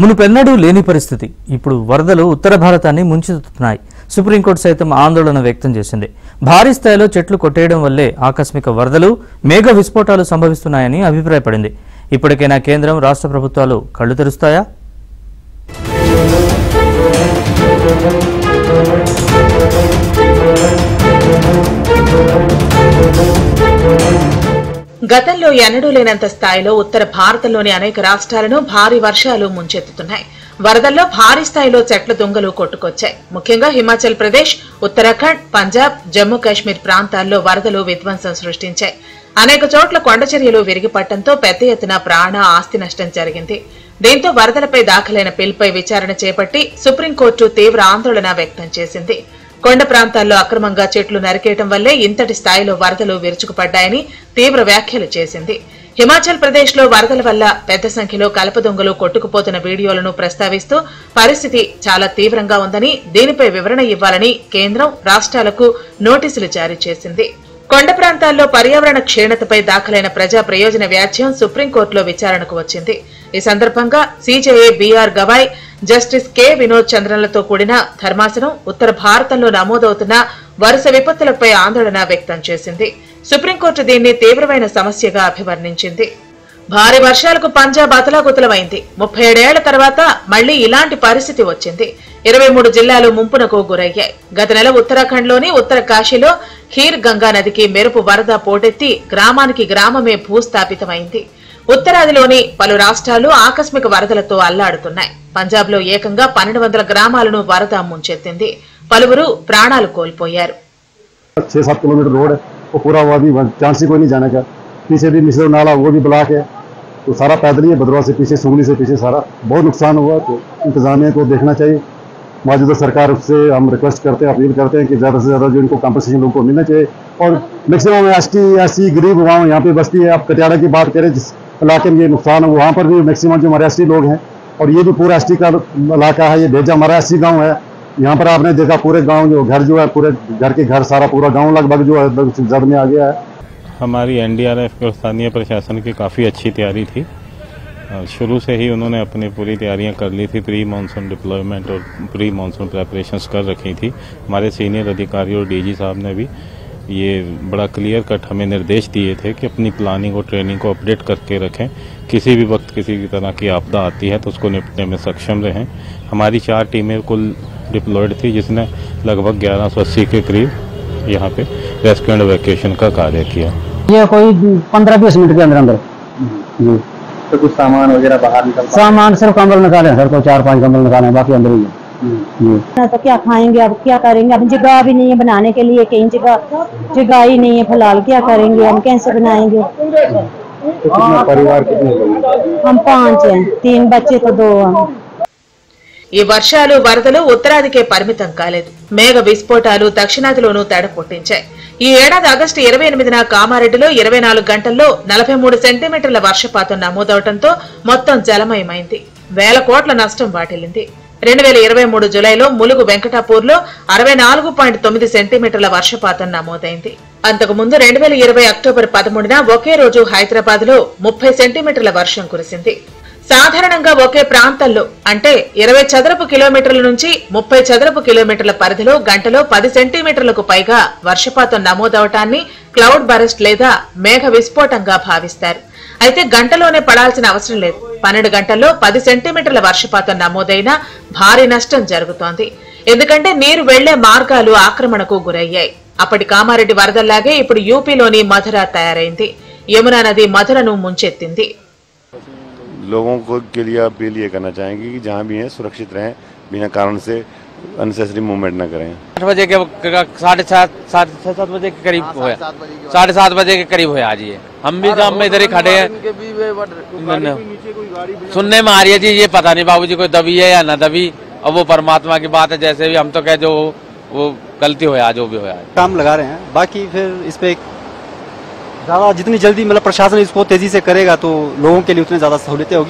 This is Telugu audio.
మునుపెన్నడూ లేని పరిస్థితి ఇప్పుడు వరదలు ఉత్తర భారతాన్ని ముంచెత్తుతున్నాయి. సుప్రీంకోర్టు సైతం ఆందోళన వ్యక్తం చేసింది. భారీ స్థాయిలో చెట్లు కొట్టేయడం వల్లే ఆకస్మిక వరదలు, మేఘ విస్ఫోటాలు సంభవిస్తున్నాయని అభిప్రాయపడింది. ఇప్పటికైనా కేంద్రం, రాష్ట్ర ప్రభుత్వాలు కళ్లు తెరుస్తాయా? గతంలో ఎన్నడూ లేనంత స్థాయిలో ఉత్తర భారతంలోని అనేక రాష్ట్రాలను భారీ వర్షాలు ముంచెత్తుతున్నాయి. వరదల్లో భారీ స్థాయిలో చెట్ల దుంగలు కొట్టుకొచ్చాయి. ముఖ్యంగా హిమాచల్ ప్రదేశ్, ఉత్తరాఖండ్, పంజాబ్, జమ్మూ కాశ్మీర్ ప్రాంతాల్లో వరదలు విధ్వంసం సృష్టించాయి. అనేక చోట్ల కొండచర్యలు విరిగిపడటంతో పెద్ద ఎత్తున ప్రాణ, ఆస్తి నష్టం జరిగింది. దీంతో వరదలపై దాఖలైన పిల్పై విచారణ చేపట్టి సుప్రీంకోర్టు తీవ్ర ఆందోళన వ్యక్తం చేసింది. కొండ ప్రాంతాల్లో అక్రమంగా చెట్లు నరికేయడం వల్లే ఇంతటి స్థాయిలో వరదలు విరుచుకుపడ్డాయని తీవ్ర వ్యాఖ్యలు చేసింది. హిమాచల్ ప్రదేశ్ లో వరదల వల్ల పెద్ద సంఖ్యలో కలపదొంగలు కొట్టుకుపోతున్న వీడియోలను ప్రస్తావిస్తూ పరిస్థితి చాలా తీవ్రంగా ఉందని, దీనిపై వివరణ ఇవ్వాలని కేంద్రం, రాష్ట్రాలకు నోటీసులు జారీ చేసింది. కొండ ప్రాంతాల్లో పర్యావరణ క్షీణతపై దాఖలైన ప్రజా ప్రయోజన వ్యాజ్యం సుప్రీంకోర్టులో విచారణకు వచ్చింది. ఈ సందర్భంగా సీజేఏ బీఆర్ గవాయ్, జస్టిస్ కె వినోద్ చంద్రన్లతో కూడిన ధర్మాసనం ఉత్తర భారతంలో నమోదవుతున్న వరుస విపత్తులపై ఆందోళన వ్యక్తం చేసింది. సుప్రీంకోర్టు దీన్ని తీవ్రమైన సమస్యగా అభివర్ణించింది. భారీ వర్షాలకు పంజాబ్ అతలాకుతలమైంది. 37 ఏళ్ల తర్వాత మళ్లీ ఇలాంటి పరిస్థితి వచ్చింది. 23 జిల్లాలు ముంపునకు గురయ్యాయి. గత నెల ఉత్తరాఖండ్లోని ఉత్తర కాశీలో ఖీర్ గంగా నదికి మెరుపు వరద పోటెత్తి గ్రామానికి గ్రామమే భూస్థాపితమైంది. ఉత్తరాదిలోని పలు రాష్ట్రాలు ఆకస్మిక వరదలతో అల్లాడుతున్నాయి. పంజాబ్ లో ఏకంగా 1200 గ్రామాలను వరద ముంచెత్తింది. పలువురు ప్రాణాలు కోల్పోయారు. 6-7 किलोमीटर रोड है, वो पूरा हुआ भी चांस ही कोई नहीं जाने का। पीछे भी मिश्र नाला वो भी ब्लॉक है, तो सारा पैदल ही है, भद्रवा से पीछे, सुगली से पीछे सारा बहुत नुकसान हुआ। तो इंतजामिया को देखना चाहिए। मौजूदा सरकार से हम रिक्वेस्ट करते हैं, अपील करते हैं कि ज़्यादा से ज़्यादा जो इनको कंपनसेशन लोगों को मिलना चाहिए। और मैक्सिमम एससी गरीब गाँव यहाँ पे बस्ती है। आप कटियाड़ा की बात करें, जिस इलाके में ये नुकसान है वहाँ पर भी मैक्सिमम जो हमारे एसटी लोग हैं, और ये भी पूरा एसटी का इलाका है। ये भेजा हमारा एससी गाँव है। यहाँ पर आपने देखा पूरे गांव जो घर जो है, पूरे घर के घर सारा पूरा गांव लगभग जो है जद में आ गया है। हमारी एनडीआरएफ और स्थानीय प्रशासन की काफ़ी अच्छी तैयारी थी। शुरू से ही उन्होंने अपनी पूरी तैयारियां कर ली थी। प्री मानसून डिप्लॉयमेंट और प्री मानसून प्रेपरेशंस कर रखी थी। हमारे सीनियर अधिकारी और डीजी साहब ने भी ये बड़ा क्लियर कट हमें निर्देश दिए थे कि अपनी प्लानिंग और ट्रेनिंग को अपडेट करके रखें। किसी भी वक्त किसी भी तरह की आपदा आती है तो उसको निपटने में सक्षम रहें। हमारी 4 टीमें कुल डिप्लॉयड थी, जिसने लगभग 1180 के करीब यहाँ पे रेस्क्यू एंड इवैक्यूएशन का कार्य किया। ये कोई 15-20 मिनट के अंदर अंदर जी। तो कुछ सामान वगैरह बाहर निकल, सामान सिर्फ कंबल निकाले सर, को 4-5 कंबल निकाले, बाकी अंदर ही है। तो क्या खाएंगे, अब क्या करेंगे? अब जगह भी नहीं है बनाने के लिए, कहीं जगह ही नहीं है फिलहाल, क्या करेंगे? हम कैसे बनाएंगे? तो कितना परिवार, कितने लोग? हम 5 हैं, 3 बच्चे तो 2 हैं। ఈ వర్షాలు, వరదలు ఉత్తరాదికే పరిమితం కాలేదు. మేఘ విస్ఫోటాలు దక్షిణాదిలోనూ తేడ పుట్టించాయి. ఈ ఏడాది ఆగస్టు 28న కామారెడ్డిలో 24 గంటల్లో 43 సెంటీమీటర్ల వర్షపాతం నమోదవడంతో మొత్తం జలమయమైంది. వేల కోట్ల నష్టం వాటిల్లింది. 2023 జులైలో ములుగు వెంకటాపూర్లో 64.9 సెంటీమీటర్ల వర్షపాతం నమోదైంది. అంతకుముందు 2020 అక్టోబర్ 13న ఒకే రోజు హైదరాబాద్ లో 30 సెంటీమీటర్ల వర్షం కురిసింది. సాధారణంగా ఒకే ప్రాంతంలో అంటే 20 చదరపు కిలోమీటర్ల నుంచి 30 చదరపు కిలోమీటర్ల పరిధిలో గంటలో 10 సెంటీమీటర్లకు పైగా వర్షపాతం నమోదవటాన్ని క్లౌడ్ బరస్ట్ లేదా మేఘ విస్ఫోటంగా భావిస్తారు. అయితే గంటలోనే పడాల్సిన అవసరం లేదు. 12 గంటల్లో 10 సెంటీమీటర్ల వర్షపాతం నమోదైనా భారీ నష్టం జరుగుతోంది. ఎందుకంటే నీరు వెళ్లే మార్గాలు ఆక్రమణకు గురయ్యాయి. అప్పటి కామారెడ్డి వరదల్లాగే ఇప్పుడు యూపీలోని మధుర తయారైంది. యమునా నది మధురను ముంచెత్తింది. लोगों को के लिए अपील ये करना चाहेंगे कि जहाँ भी हैं सुरक्षित रहें, बिना कारण से अननेसेसरी मूवमेंट न करें। 8 बजे के 7:30 बजे के करीब हुआ, 7:30 बजे के करीब हुआ आज। ये हम भी जाम में इधर ही खड़े हैं, सुनने में आ रही है जी। ये पता नहीं बाबूजी कोई दबी है या न दबी, अब वो परमात्मा की बात है। जैसे भी हम तो कह जो वो गलती हुआ जो भी हुआ, काम लगा रहे हैं। बाकी फिर इस पे ज़्यादा जितनी जल्दी मतलब प्रशासन इसको तेजी से करेगा तो लोगों के लिए उतनी ज़्यादा सहूलियतें होगी।